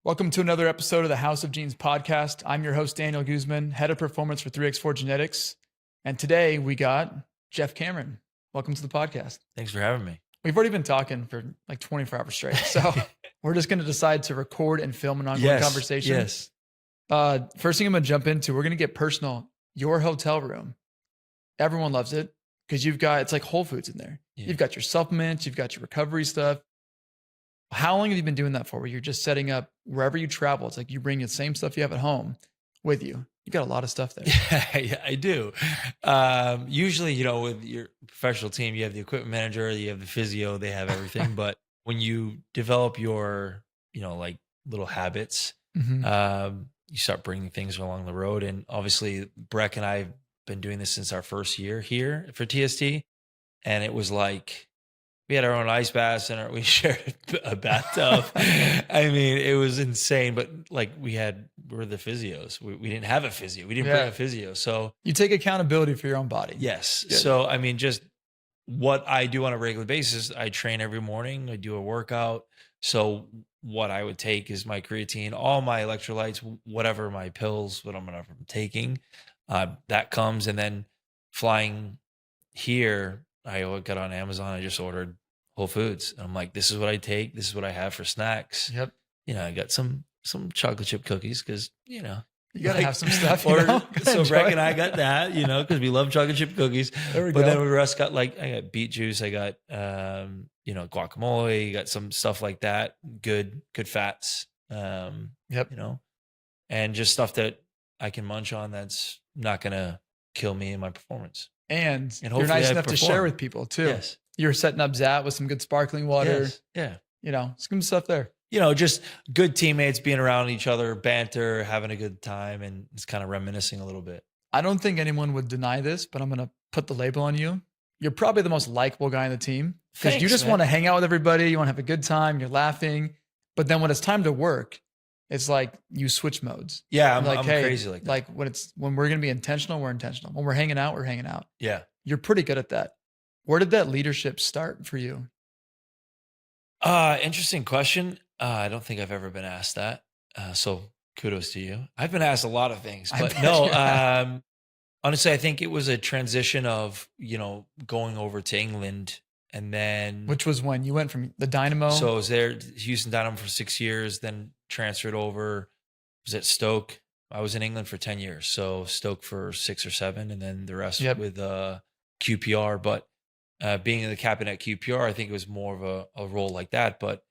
Welcome to another episode of the House of Genes podcast. I'm your host, Daniel Guzman, head of performance for 3x4 Genetics. And today we got Geoff Cameron. Welcome to the podcast. Thanks for having me. We've already been talking for like 24 hours straight. So we're just going to decide to record and film an ongoing conversation. Yes. First thing I'm going to jump into, we're going to get personal. Your hotel room. Everyone loves it because it's like Whole Foods in there. Yeah. You've got your supplements, you've got your recovery stuff. How long have you been doing that for? Where you're just setting up wherever you travel? It's like you bring the same stuff you have at home with you. You got a lot of stuff there. Yeah, I do. Usually, with your professional team, you have the equipment manager, you have the physio, they have everything. But when you develop your, like little habits, you start bringing things along the road. And obviously, Breck and I have been doing this since our first year here for TST. And it was like, we had our own ice baths and we shared a bathtub. I mean, it was insane. But like we're the physios. We didn't have a physio. We didn't bring a physio. So you take accountability for your own body. Yes. Good. So, I mean, just what I do on a regular basis, I train every morning. I do a workout. So what I would take is my creatine, all my electrolytes, whatever my pills, whatever I'm taking, that comes. And then flying here, I got on Amazon. I just ordered Whole Foods. And I'm like, this is what I take. This is what I have for snacks. Yep. I got some chocolate chip cookies because, you got to have some stuff. So Breck and I got that, because we love chocolate chip cookies. There we go. Then the rest got I got beet juice. I got, guacamole. Got some stuff like that. Good fats. Yep. And just stuff that I can munch on that's not going to kill me in my performance. And you're nice enough to share with people too. Yes. You're setting up Zat with some good sparkling water. Yes. Yeah. Some stuff there. Just good teammates being around each other, banter, having a good time, and it's kind of reminiscing a little bit. I don't think anyone would deny this, but I'm going to put the label on you. You're probably the most likable guy on the team because you just want to hang out with everybody. You want to have a good time. You're laughing. But then when it's time to work, it's like you switch modes. Yeah, I'm crazy like that. Like when we're going to be intentional, we're intentional. When we're hanging out, we're hanging out. Yeah. You're pretty good at that. Where did that leadership start for you? Interesting question. I don't think I've ever been asked that. So kudos to you. I've been asked a lot of things, but no, honestly, I think it was a transition of, going over to England and then. Which was when you went from the Dynamo. So I was there, Houston Dynamo for 6 years, then transferred over, was at Stoke. I was in England for 10 years. So Stoke for 6 or 7, and then the rest with QPR. But being the captain at QPR, I think it was more of a role like that. But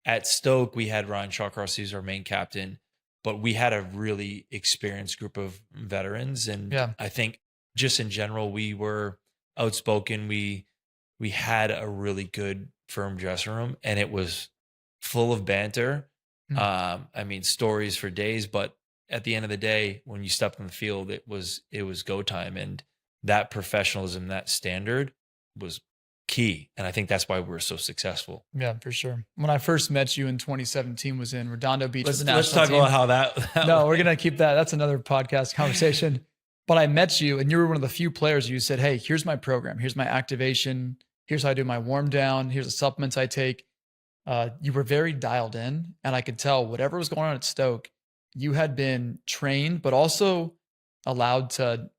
at Stoke, we had Ryan Shawcross, who's our main captain, but we had a really experienced group of veterans. And I think just in general, we were outspoken. We had a really good, firm dressing room, and it was full of banter. Stories for days, but at the end of the day, when you stepped on the field, it was go time. And that professionalism, that standard was key. And I think that's why we're so successful. Yeah, for sure. When I first met you in 2017 was in Redondo Beach. Let's talk about how that no, we're going to keep that. That's another podcast conversation. But I met you and you were one of the few players you said, hey, here's my program. Here's my activation. Here's how I do my warm down. Here's the supplements I take. You were very dialed in, and I could tell whatever was going on at Stoke, you had been trained, but also allowed to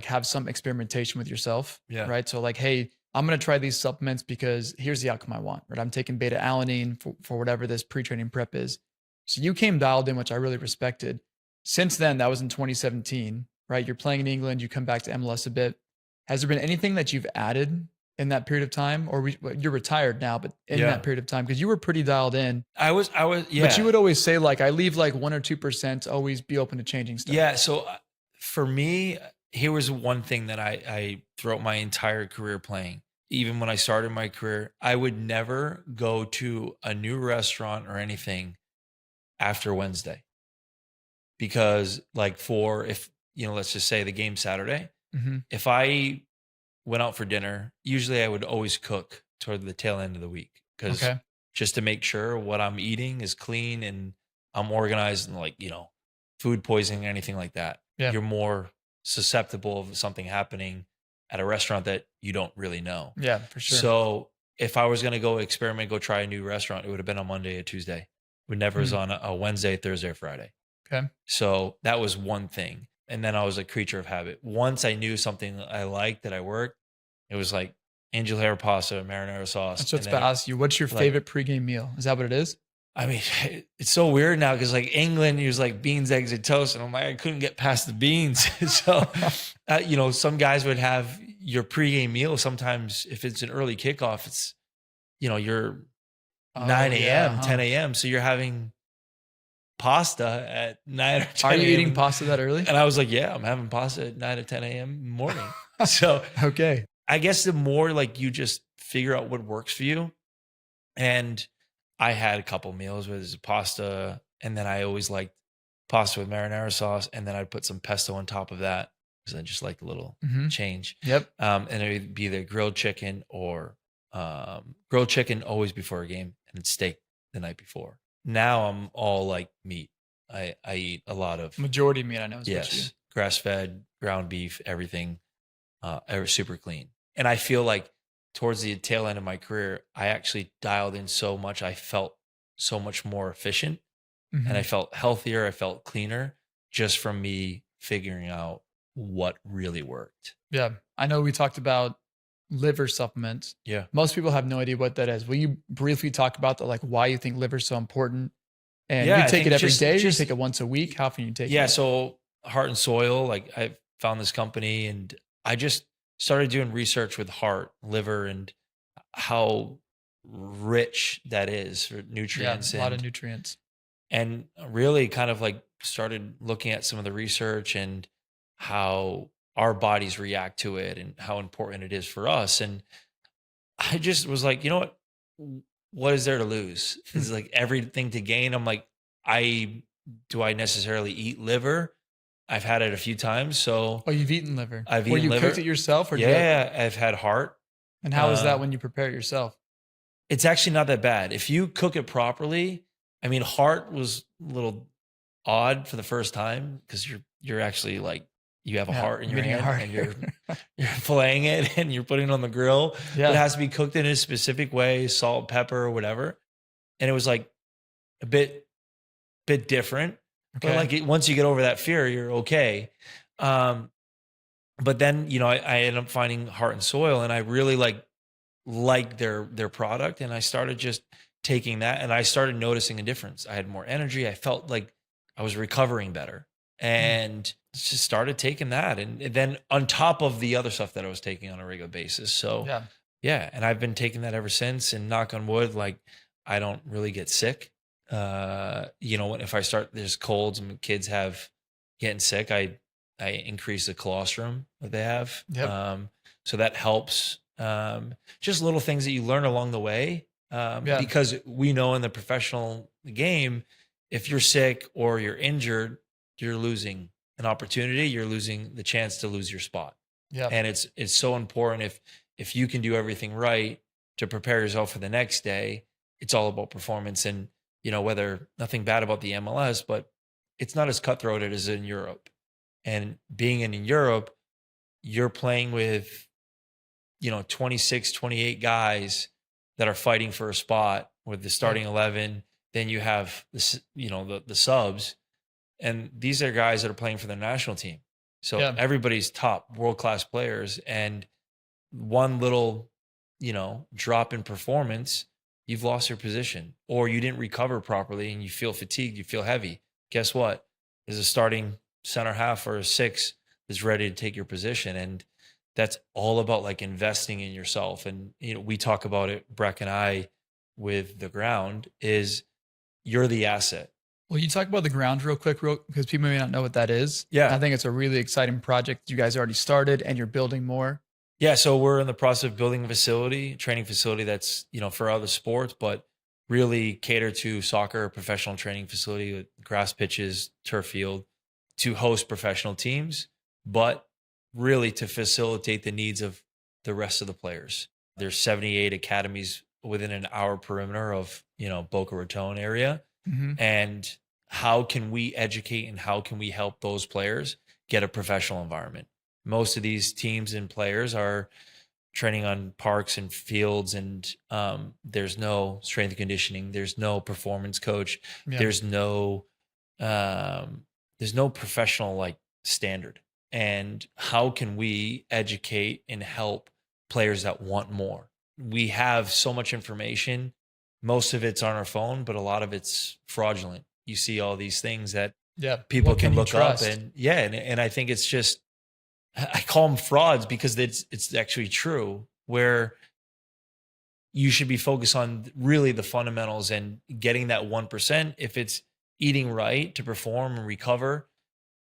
have some experimentation with yourself. Yeah. Right. So hey, I'm going to try these supplements because here's the outcome I want, right? I'm taking beta alanine for whatever this pre-training prep is. So you came dialed in, which I really respected. Since then, that was in 2017, right? You're playing in England. You come back to MLS a bit. Has there been anything that you've added in that period of time, or you're retired now, but in that period of time, because you were pretty dialed in. I was, yeah. But you would always say I leave 1 or 2%, always be open to changing stuff. Yeah. So for me, here was one thing that I throughout my entire career playing, even when I started my career, I would never go to a new restaurant or anything after Wednesday, because if let's just say the game Saturday, if I went out for dinner, usually I would always cook toward the tail end of the week, because just to make sure what I'm eating is clean and I'm organized, and food poisoning, anything like that. Yeah. You're more susceptible of something happening at a restaurant that you don't really know. Yeah, for sure. So if I was going to go experiment, go try a new restaurant, it would have been on Monday or Tuesday. We never was on a Wednesday, Thursday, or Friday. Okay. So that was one thing. And then I was a creature of habit. Once I knew something that I liked, that I worked, it was like angel hair pasta, marinara sauce. That's what's about to ask you. What's your favorite pregame meal? Is that what it is? I mean, it's so weird now because like England, it was like beans, eggs, and toast. And I'm like, I couldn't get past the beans. So, you know, some guys would have your pregame meal. Sometimes if it's an early kickoff, it's, you know, you're 9 a.m., 10 a.m. So you're having pasta at 9 or 10 Are you eating pasta that early? And I was like, yeah, I'm having pasta at 9 or 10 a.m. in the morning. So okay. I guess the more like you just figure out what works for you. And I had a couple meals with pasta, and then I always liked pasta with marinara sauce, and then I'd put some pesto on top of that because I just like a little change. Yep. And it would be either grilled chicken or grilled chicken always before a game, and steak the night before. Now I'm all like meat. I eat a lot of majority meat. I know. Yes, grass fed, ground beef, everything, super clean. And I feel like towards the tail end of my career, I actually dialed in so much. I felt so much more efficient, and I felt healthier. I felt cleaner just from me figuring out what really worked. Yeah. I know we talked about liver supplements. Yeah. Most people have no idea what that is. Will you briefly talk about that, like why you think liver is so important? And you take it every day, you take it once a week? How often you take it? Yeah. So Heart and Soil, like I found this company, and I just started doing research with heart, liver, and how rich that is for nutrients. Yeah, a lot of nutrients. And really kind of like started looking at some of the research and how our bodies react to it and how important it is for us. And I just was like, you know what is there to lose? It's like everything to gain. I'm like, do I necessarily eat liver? I've had it a few times. So you've eaten liver. I've eaten liver. You cooked it yourself, or I've had heart. And how is that when you prepare it yourself? It's actually not that bad if you cook it properly. I mean, heart was a little odd for the first time because you're actually like, you have a heart in your hand and you're filleting it and you're putting it on the grill. Yeah. It has to be cooked in a specific way, salt, pepper, whatever. And it was like a bit different. Okay. But like once you get over that fear, you're okay. But then, you know, I ended up finding Heart and Soil, and I really liked their product. And I started just taking that, and I started noticing a difference. I had more energy. I felt like I was recovering better, and just started taking that. And then on top of the other stuff that I was taking on a regular basis. So yeah. And I've been taking that ever since, and knock on wood, like I don't really get sick. You know, if I start, there's colds and kids getting sick, I increase the colostrum that they have. Yep. So that helps. Just little things that you learn along the way. Because we know in the professional game, if you're sick or you're injured, you're losing an opportunity. You're losing the chance to lose your spot. Yeah. And it's so important if you can do everything right to prepare yourself for the next day. It's all about performance. And, you know, whether nothing bad about the MLS, but it's not as cutthroat as in Europe. And being in Europe, you're playing with, you know, 26, 28 guys that are fighting for a spot with the starting 11. Then you have this, you know, the subs, and these are guys that are playing for the national team. So everybody's top world-class players, and one little, you know, drop in performance, you've lost your position, or you didn't recover properly and you feel fatigued, you feel heavy. Guess what? There's a starting center half or a six that's ready to take your position. And that's all about like investing in yourself. And, you know, we talk about it, Breck and I, with the ground, is you're the asset. Well, you talk about the ground real quick, because people may not know what that is. Yeah. I think it's a really exciting project you guys already started, and you're building more. Yeah. So we're in the process of building a training facility that's, you know, for other sports, but really cater to soccer, professional training facility with grass pitches, turf field, to host professional teams, but really to facilitate the needs of the rest of the players. There's 78 academies within an hour perimeter of, you know, Boca Raton area. Mm-hmm. And how can we educate and how can we help those players get a professional environment? Most of these teams and players are training on parks and fields, and there's no strength and conditioning, there's no performance coach, Yeah. there's no professional like standard. And how can we educate and help players that want more? We have so much information. Most of it's on our phone, but a lot of it's fraudulent. You see all these things that people can look up, and and I think it's just, I call them frauds because it's actually true, where you should be focused on really the fundamentals and getting that 1%. If it's eating right to perform and recover,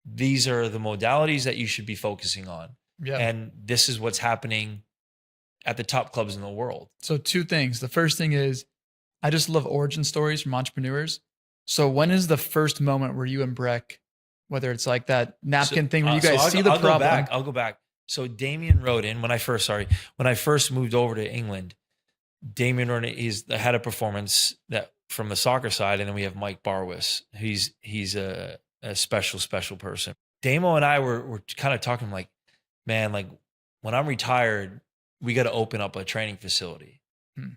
these are the modalities that you should be focusing on. Yeah. And this is what's happening at the top clubs in the world. So 2 things. The first thing is, I just love origin stories from entrepreneurs. So when is the first moment where you and Breck, whether it's like that napkin thing where you guys see the problem? I'll go back. So Damien Rodin, when I first moved over to England, Damien Rodin, he's the head of performance that from the soccer side, and then we have Mike Barwis. He's a special person. Damo and I were kind of talking like, man, like when I'm retired, we got to open up a training facility.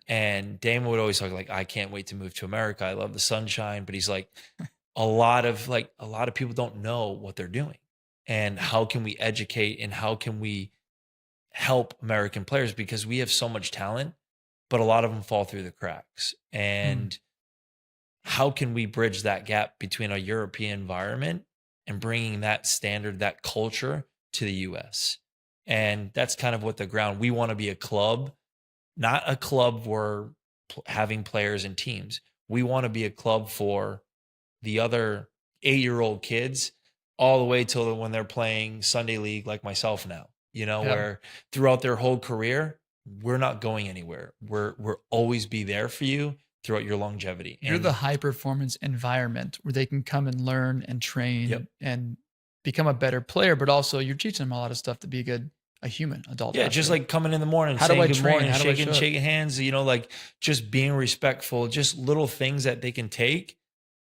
And Damo would always talk like, I can't wait to move to America. I love the sunshine. But he's like, a lot of people don't know what they're doing. And how can we educate and how can we help American players? Because we have so much talent, but a lot of them fall through the cracks. And how can we bridge that gap between a European environment and bringing that standard, that culture to the US? And that's kind of what the ground, we want to be a club, not a club where having players and teams. We want to be a club for the other 8-year-old kids all the way till when they're playing Sunday league like myself now, where throughout their whole career, we're not going anywhere. We're always be there for you throughout your longevity. You're the high performance environment where they can come and learn and train and become a better player, but also you're teaching them a lot of stuff to be a human adult. Yeah, just like coming in the morning, how saying do I good train? morning, How do I shaking hands, like just being respectful, just little things that they can take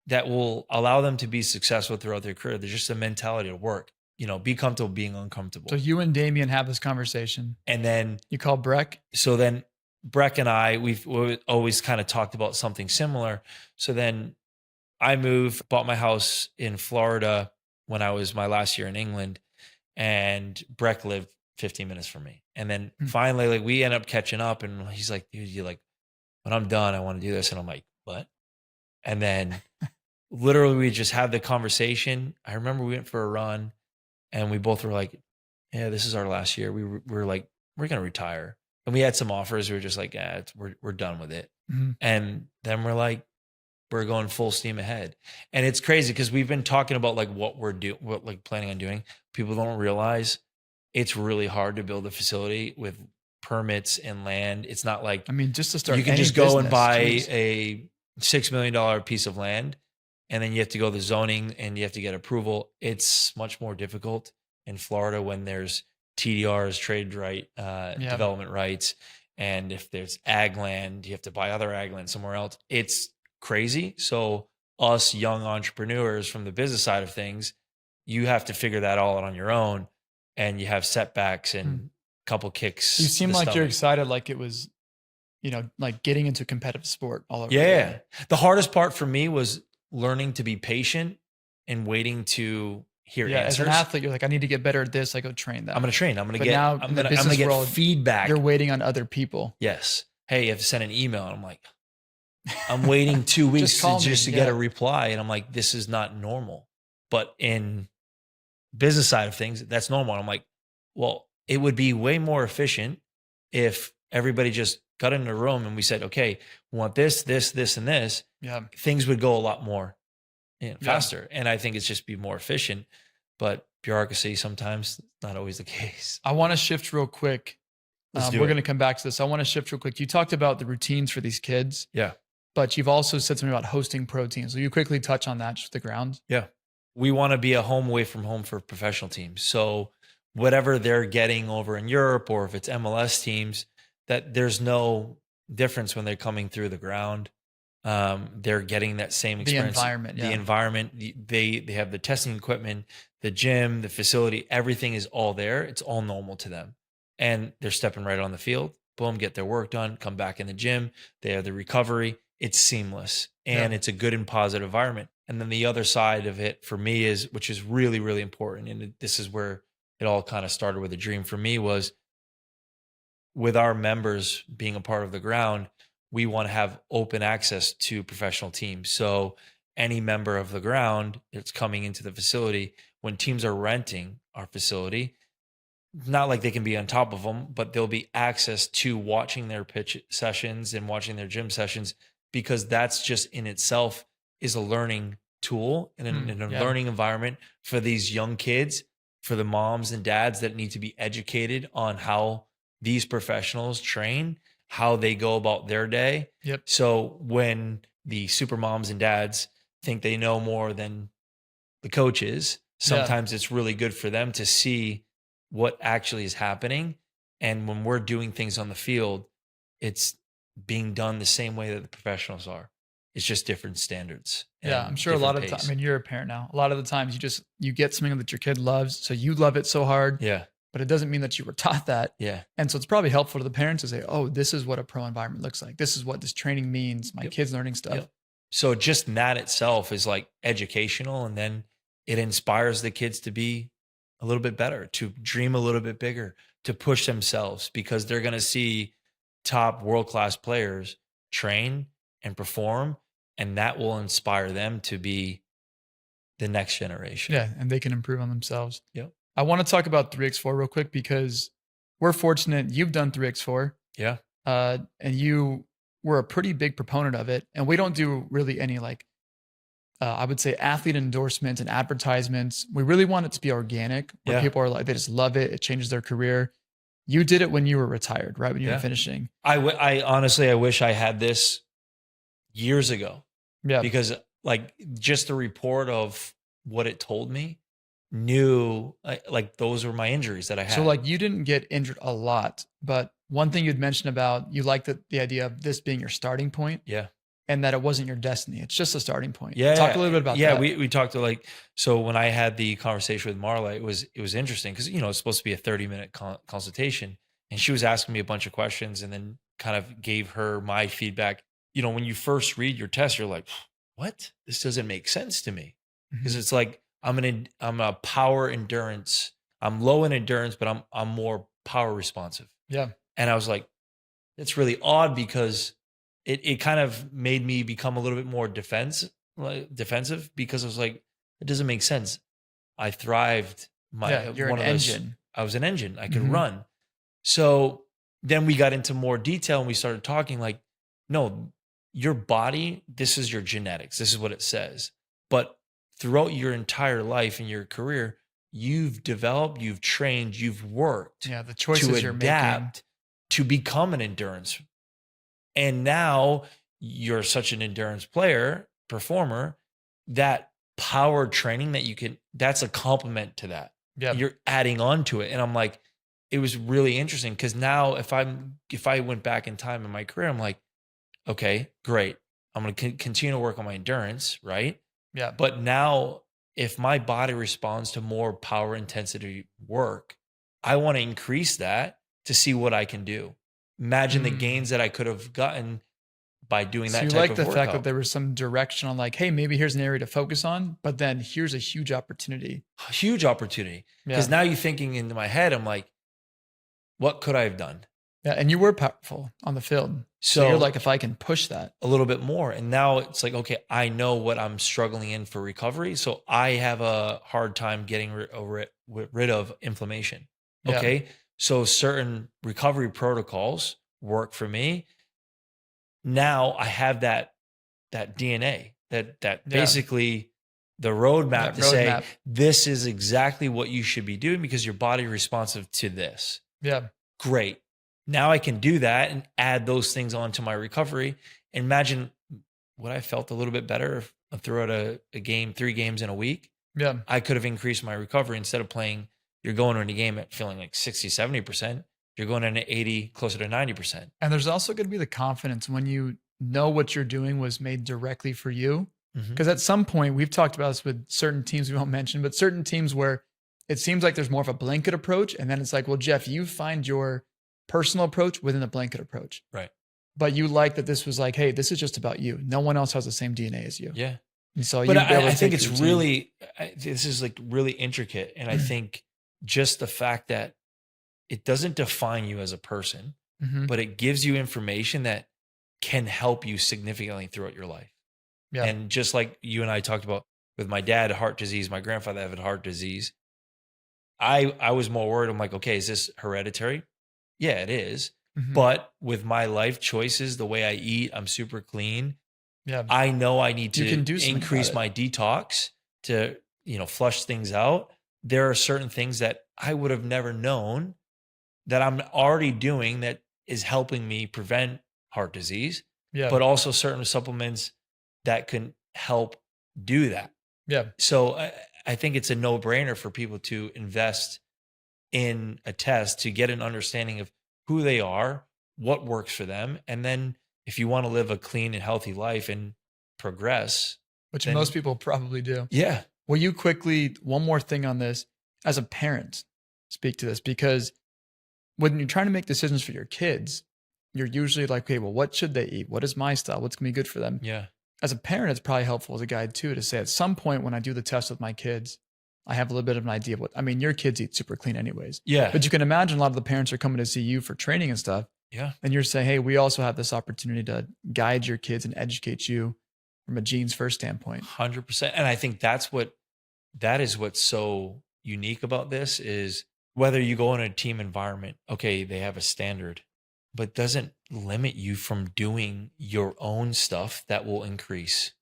that will allow them to be successful throughout their career. There's just a mentality to work, be comfortable being uncomfortable. So you and Damien have this conversation. And then you call Breck. So then Breck and I, we've always kind of talked about something similar. So then I bought my house in Florida when I was my last year in England, and Breck lived 15 minutes from me. And then finally, like we end up catching up, and he's like, dude, you like, when I'm done, I want to do this. And I'm like, what? And then literally we just had the conversation. I remember we went for a run and we both were like, yeah, this is our last year. We were like, we're going to retire. And we had some offers. We were just like, yeah, we're done with it. And then we're like, we're going full steam ahead. And it's crazy because we've been talking about like what planning on doing. People don't realize it's really hard to build a facility with permits and land. It's not like, just to start, you can just go and buy a $6 million piece of land, and then you have to go to the zoning and you have to get approval. It's much more difficult in Florida when there's TDRs, trade right, development rights. And if there's ag land, you have to buy other ag land somewhere else. It's crazy. So us young entrepreneurs from the business side of things, you have to figure that all out on your own, and you have setbacks and a couple kicks. You seem like you're excited, like it was, like getting into competitive sport all over. Yeah. The hardest part for me was learning to be patient and waiting to hear answers. As an athlete, you're like, I need to get better at this. I go train that. I'm going to train. I'm going to get get feedback. You're waiting on other people. Yes. Hey, you have to send an email. And I'm like, I'm waiting 2 weeks just to get a reply. And I'm like, this is not normal. But in business side of things, that's normal. And I'm like, well, it would be way more efficient if everybody just got in a room and we said, okay, we want this, this, this, and this. Yeah. Things would go a lot more faster. And I think it's just be more efficient, but bureaucracy sometimes not always the case. I want to shift real quick. We're going to come back to this. I want to shift real quick. You talked about the routines for these kids. Yeah. But you've also said something about hosting pro teams. Will you quickly touch on that, just the ground? Yeah. We want to be a home away from home for professional teams. So whatever they're getting over in Europe, or if it's MLS teams, that there's no difference when they're coming through the ground. They're getting that same experience. The environment, they have the testing equipment, the gym, the facility, everything is all there. It's all normal to them. and they're stepping right on the field. Boom, get their work done, come back in the gym. They have the recovery. It's seamless and it's a good and positive environment. And then the other side of it for me is, which is really, really important. And this is where it all kind of started with a dream for me, was with our members being a part of the ground, we want to have open access to professional teams. So any member of the ground that's coming into the facility, when teams are renting our facility, not like they can be on top of them, but there'll be access to watching their pitch sessions and watching their gym sessions, because that's just in itself is a learning tool and a learning environment for these young kids, for the moms and dads that need to be educated on how these professionals train, how they go about their day. Yep. So when the super moms and dads think they know more than the coaches, sometimes it's really good for them to see what actually is happening. And when we're doing things on the field, it's being done the same way that the professionals are. It's just different standards. Yeah, I'm sure a lot of times, I mean, you're a parent now. A lot of the times you get something that your kid loves, so you love it so hard. Yeah. But it doesn't mean that you were taught that. Yeah. And so it's probably helpful to the parents to say, oh, this is what a pro environment looks like. This is what this training means. My kid's learning stuff. Yep. So just that itself is like educational. And then it inspires the kids to be a little bit better, to dream a little bit bigger, to push themselves, because they're going to see top world-class players train and perform, and that will inspire them to be the next generation. Yeah, and they can improve on themselves. Yep. I want to talk about 3x4 real quick, because we're fortunate you've done 3x4. Yeah. And you were a pretty big proponent of it. And we don't do really any I would say athlete endorsements and advertisements. We really want it to be organic, where people are like, they just love it. It changes their career. You did it when you were retired, right? When you were finishing. I honestly, I wish I had this years ago. Yeah. Because like just the report of what it told me, knew like those were my injuries that I had. So like you didn't get injured a lot, but one thing you'd mentioned about you liked the idea of this being your starting point. Yeah. And that it wasn't your destiny. It's just a starting point. Yeah. Talk a little bit about that. Yeah. We talked to so when I had the conversation with Marla, it was interesting because, it's supposed to be a 30-minute consultation, and she was asking me a bunch of questions and then kind of gave her my feedback. When you first read your test, you're like, what? This doesn't make sense to me. Because it's like, I'm a power endurance. I'm low in endurance, but I'm more power responsive. Yeah. And I was like, it's really odd, because it kind of made me become a little bit more defensive, because I was like, it doesn't make sense. I thrived. You're an engine. I was an engine. I could run. So then we got into more detail and we started talking like, no, your body, this is your genetics. This is what it says. But throughout your entire life and your career, you've developed, you've trained, you've worked. Yeah, the choices you're making to become an endurance. And now you're such an endurance performer, that power training that's a complement to that. Yeah. You're adding on to it. And I'm like, it was really interesting, because now if I went back in time in my career, I'm like, okay, great. I'm going to continue to work on my endurance, right? Yeah. But now if my body responds to more power intensity work, I want to increase that to see what I can do. Imagine the gains that I could have gotten by doing that type of workout. So you like the fact that there was some direction on like, hey, maybe here's an area to focus on, but then here's a huge opportunity. A huge opportunity. Because now you're thinking into my head, I'm like, what could I have done? Yeah, and you were powerful on the field. So you're like, if I can push that a little bit more. And now it's like, okay, I know what I'm struggling in for recovery. So I have a hard time getting rid of inflammation. Okay. Yeah. So certain recovery protocols work for me. Now I have that DNA, that basically the roadmap say, this is exactly what you should be doing because your body is responsive to this. Yeah. Great. Now I can do that and add those things onto my recovery. Imagine what I felt a little bit better if I threw out a game, 3 games in a week. Yeah. I could have increased my recovery. Instead of you're going into a game at feeling like 60, 70%, you're going in at 80, closer to 90%. And there's also going to be the confidence when you know what you're doing was made directly for you. Because at some point, we've talked about this with certain teams we won't mention, but certain teams where it seems like there's more of a blanket approach. And then it's like, well, Geoff, you find your personal approach within the blanket approach. Right. But you like that this was like, hey, this is just about you. No one else has the same DNA as you. Yeah. And so but you I think it's really, this is like really intricate. And I think just the fact that it doesn't define you as a person, but it gives you information that can help you significantly throughout your life. Yeah. And just like you and I talked about with my dad, heart disease, my grandfather had heart disease. I was more worried. I'm like, okay, is this hereditary? Yeah, it is. But with my life choices, the way I eat, I'm super clean. Yeah. I know I need to increase my detox to, flush things out. There are certain things that I would have never known that I'm already doing that is helping me prevent heart disease, but also certain supplements that can help do that. Yeah. So I think it's a no-brainer for people to invest in a test to get an understanding of who they are, what works for them. And then if you want to live a clean and healthy life and progress. Which most people probably do. Yeah. Will you quickly, one more thing on this, as a parent, speak to this? Because when you're trying to make decisions for your kids, you're usually like, okay, well, what should they eat? What is my style? What's going to be good for them? Yeah. As a parent, it's probably helpful as a guide too, to say at some point when I do the test with my kids, I have a little bit of an idea of your kids eat super clean anyways. Yeah. But you can imagine a lot of the parents are coming to see you for training and stuff. Yeah. And you're saying, hey, we also have this opportunity to guide your kids and educate you from a genes first standpoint. 100%. And I think that is what's so unique about this is whether you go in a team environment, okay, they have a standard, but doesn't limit you from doing your own stuff that will increase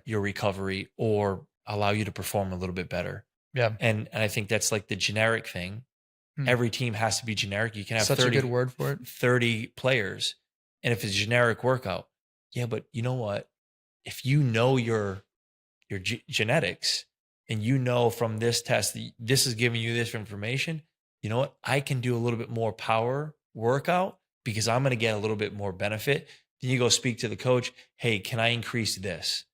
your recovery or allow you to perform a little bit better. Yeah. And I think that's like the generic thing. Every team has to be generic. You can have such 30, a good word for it. 30 players. And if it's a generic workout, but you know what? If you know your genetics and you know from this test, this is giving you this information, you know what? I can do a little bit more power workout because I'm going to get a little bit more benefit. Then you go speak to the coach. Hey, can I increase this?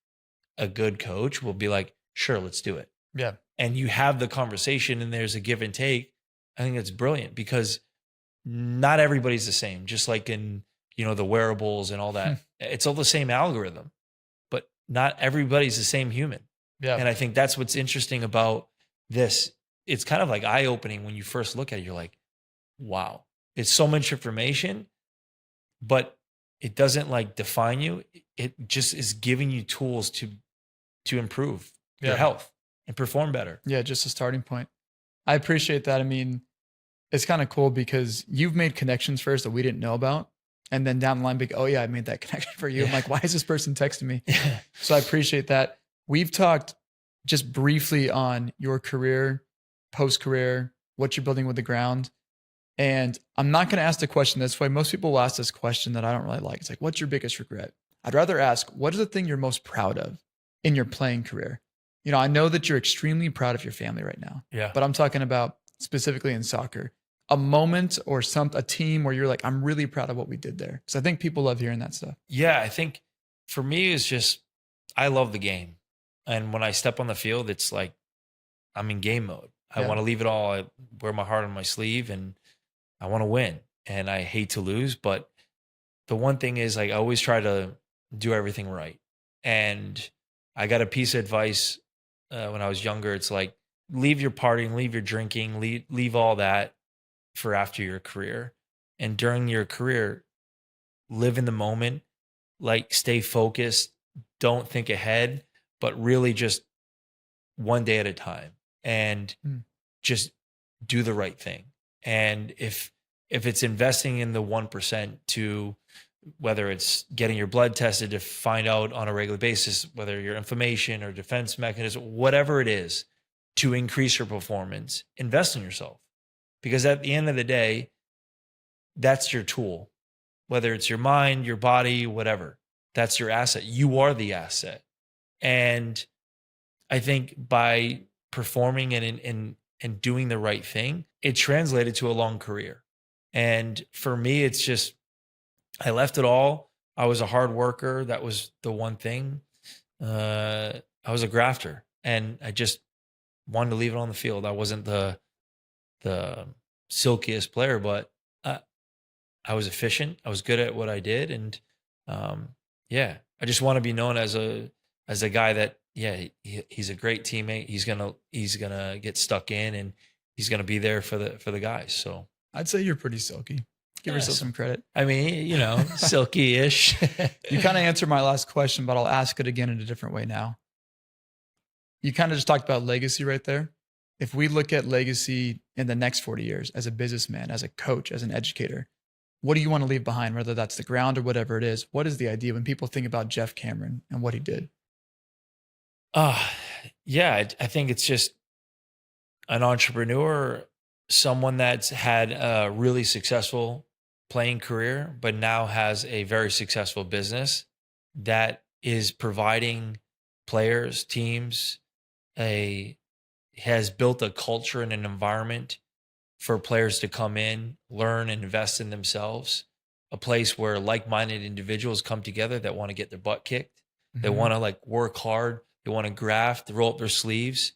A good coach will be like, sure, let's do it. Yeah. And you have the conversation and there's a give and take. I think that's brilliant because not everybody's the same. Just like in, the wearables and all that, it's all the same algorithm, but not everybody's the same human. Yeah. And I think that's what's interesting about this. It's kind of like eye-opening when you first look at it. You're like, wow, it's so much information, but it doesn't like define you. It just is giving you tools to improve your health and perform better. Yeah, just a starting point. I appreciate that. It's kind of cool because you've made connections first that we didn't know about. And then down the line, oh yeah, I made that connection for you. Yeah. I'm like, why is this person texting me? Yeah. So I appreciate that. We've talked just briefly on your career, post-career, what you're building with the ground. And I'm not going to ask the question this way. Most people will ask this question that I don't really like. It's like, what's your biggest regret? I'd rather ask, what is the thing you're most proud of in your playing career? I know that you're extremely proud of your family right now. Yeah. But I'm talking about specifically in soccer, a moment or a team where you're like, I'm really proud of what we did there. Because I think people love hearing that stuff. Yeah. I think for me, it's just, I love the game. And when I step on the field, it's like, I'm in game mode. I want to leave it all. I wear my heart on my sleeve and I want to win. And I hate to lose. But the one thing is like, I always try to do everything right. And I got a piece of advice when I was younger. It's like, leave your partying, leave your drinking, leave all that for after your career. And during your career, live in the moment, like stay focused, don't think ahead, but really just one day at a time and just do the right thing. And if it's investing in the 1% to whether it's getting your blood tested to find out on a regular basis, whether your inflammation or defense mechanism, whatever it is, to increase your performance, invest in yourself. Because at the end of the day, that's your tool. Whether it's your mind, your body, whatever, that's your asset. You are the asset. And I think by performing and doing the right thing, it translated to a long career. And for me, it's just, I left it all. I was a hard worker. That was the one thing. I was a grafter and I just wanted to leave it on the field. I wasn't the the silkiest player, but I was efficient. I was good at what I did. And yeah, I just want to be known as a guy that, yeah, he's a great teammate. He's gonna get stuck in, and he's gonna be there for the guys. So I'd say you're pretty silky. Give yourself some credit. I mean, silky-ish. You kind of answered my last question, but I'll ask it again in a different way now. You kind of just talked about legacy right there. If we look at legacy in the next 40 years as a businessman, as a coach, as an educator, what do you want to leave behind, whether that's the ground or whatever it is? What is the idea when people think about Geoff Cameron and what he did? Yeah, I think it's just an entrepreneur, someone that's had a really successful playing career, but now has a very successful business that is providing players, teams, has built a culture and an environment for players to come in, learn, and invest in themselves. A place where like-minded individuals come together that want to get their butt kicked. They want to work hard. They want to graft, roll up their sleeves,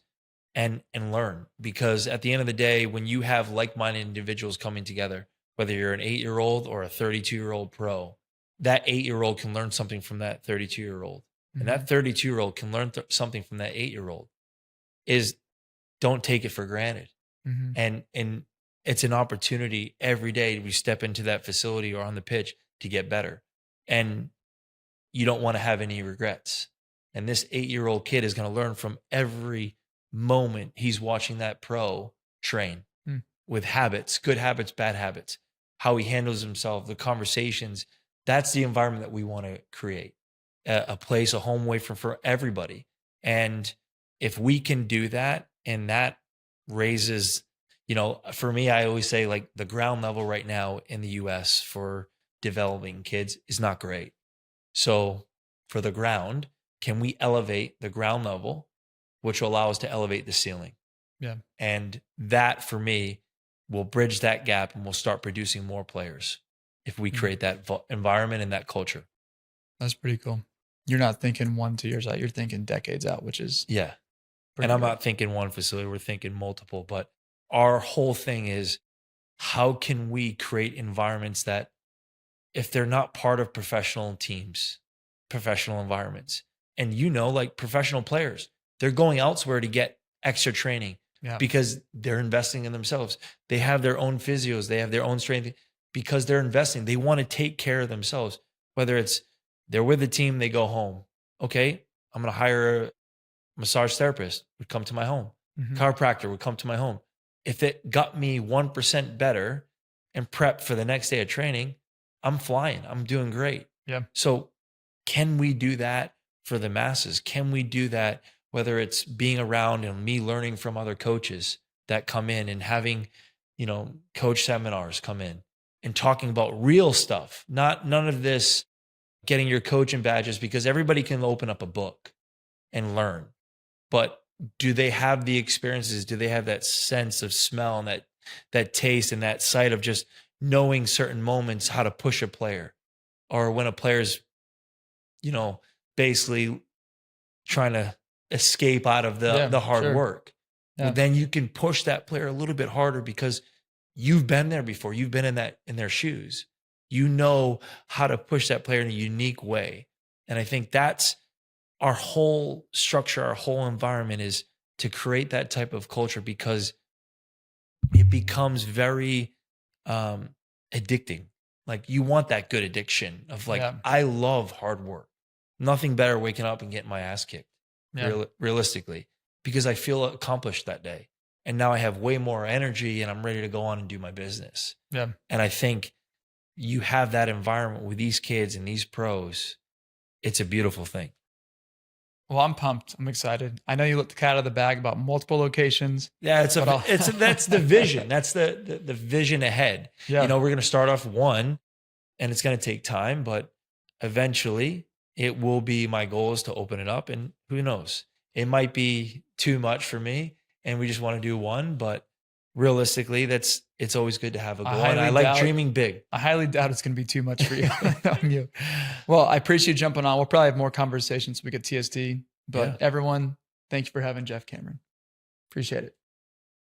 and learn. Because at the end of the day, when you have like-minded individuals coming together, whether you're an 8-year-old or a 32-year-old pro, that 8-year-old can learn something from that 32-year-old. And that 32-year-old can learn something from that 8-year-old. Don't take it for granted. And it's an opportunity every day we step into that facility or on the pitch to get better. And you don't want to have any regrets. And this 8-year-old kid is going to learn from every moment he's watching that pro train with habits, good habits, bad habits, how he handles himself, the conversations. That's the environment that we want to create, a place, a home away for everybody. And if we can do that, and that raises, for me, I always say the ground level right now in the US for developing kids is not great. So for the ground, can we elevate the ground level, which will allow us to elevate the ceiling? Yeah. And that for me will bridge that gap, and we'll start producing more players if we create that environment and that culture. That's pretty cool. You're not thinking 1-2 years out. You're thinking decades out, which is And I'm not thinking one facility, we're thinking multiple, but our whole thing is, how can we create environments that, if they're not part of professional teams, professional environments, and professional players, they're going elsewhere to get extra training because they're investing in themselves. They have their own physios, they have their own strength because they're investing. They want to take care of themselves, whether it's they're with the team, they go home. Okay, I'm going to hire a massage therapist, would come to my home. Chiropractor would come to my home. If it got me 1% better and prep for the next day of training, I'm flying. I'm doing great. Yeah. So can we do that for the masses? Can we do that, whether it's being around and me learning from other coaches that come in and having, coach seminars come in and talking about real stuff, none of this getting your coaching badges, because everybody can open up a book and learn. But do they have the experiences? Do they have that sense of smell and that taste and that sight of just knowing certain moments, how to push a player, or when a player's, basically trying to escape out of the hard work? Well, then you can push that player a little bit harder because you've been there before. You've been in their shoes. You know how to push that player in a unique way. And I think that's our whole structure, our whole environment, is to create that type of culture, because it becomes very addicting. You want that good addiction of I love hard work. Nothing better waking up and getting my ass kicked, realistically, because I feel accomplished that day. And now I have way more energy and I'm ready to go on and do my business. Yeah. And I think you have that environment with these kids and these pros. It's a beautiful thing. Well, I'm pumped. I'm excited. I know you let the cat out of the bag about multiple locations. Yeah, that's the vision. That's the vision ahead. Yeah. We're going to start off one, and it's going to take time, but eventually it will be, my goal is to open it up, and who knows? It might be too much for me and we just want to do one, but realistically, it's always good to have a goal. And I like dreaming big. I highly doubt it's going to be too much for you. Well, I appreciate you jumping on. We'll probably have more conversations. We get TSD, but everyone, thank you for having Geoff Cameron. Appreciate it.